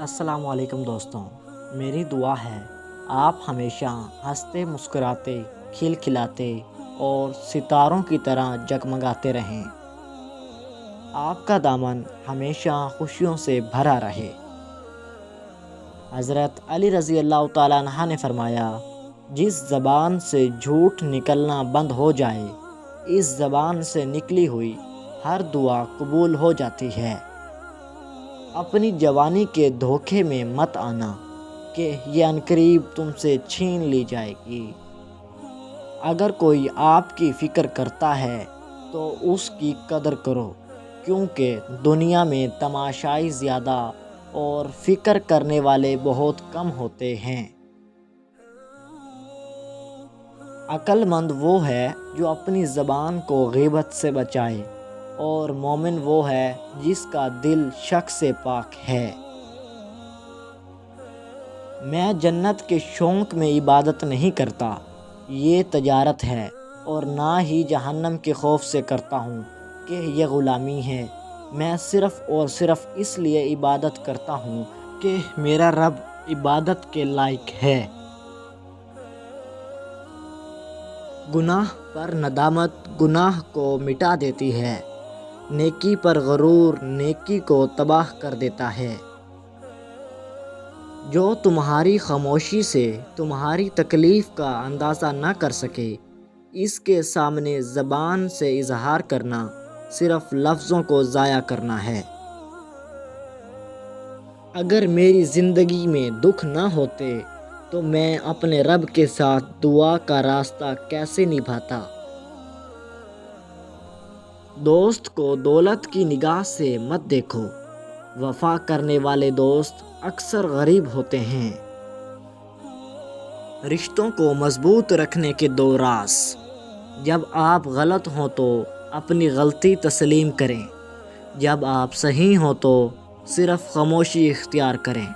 السلام علیکم دوستوں، میری دعا ہے آپ ہمیشہ ہنستے مسکراتے کھلکھلاتے اور ستاروں کی طرح جگمگاتے رہیں۔ آپ کا دامن ہمیشہ خوشیوں سے بھرا رہے۔ حضرت علی رضی اللہ تعالیٰ عنہ نے فرمایا، جس زبان سے جھوٹ نکلنا بند ہو جائے، اس زبان سے نکلی ہوئی ہر دعا قبول ہو جاتی ہے۔ اپنی جوانی کے دھوکے میں مت آنا کہ یہ عنقریب تم سے چھین لی جائے گی۔ اگر کوئی آپ کی فکر کرتا ہے تو اس کی قدر کرو، کیونکہ دنیا میں تماشائی زیادہ اور فکر کرنے والے بہت کم ہوتے ہیں۔ عقل مند وہ ہے جو اپنی زبان کو غیبت سے بچائے، اور مومن وہ ہے جس کا دل شک سے پاک ہے۔ میں جنت کے شوق میں عبادت نہیں کرتا، یہ تجارت ہے، اور نہ ہی جہنم کے خوف سے کرتا ہوں کہ یہ غلامی ہے۔ میں صرف اور صرف اس لیے عبادت کرتا ہوں کہ میرا رب عبادت کے لائق ہے۔ گناہ پر ندامت گناہ کو مٹا دیتی ہے، نیکی پر غرور نیکی کو تباہ کر دیتا ہے۔ جو تمہاری خاموشی سے تمہاری تکلیف کا اندازہ نہ کر سکے، اس کے سامنے زبان سے اظہار کرنا صرف لفظوں کو ضائع کرنا ہے۔ اگر میری زندگی میں دکھ نہ ہوتے تو میں اپنے رب کے ساتھ دعا کا راستہ کیسے نبھاتا؟ دوست کو دولت کی نگاہ سے مت دیکھو، وفا کرنے والے دوست اکثر غریب ہوتے ہیں۔ رشتوں کو مضبوط رکھنے کے دو راز: جب آپ غلط ہوں تو اپنی غلطی تسلیم کریں، جب آپ صحیح ہوں تو صرف خاموشی اختیار کریں۔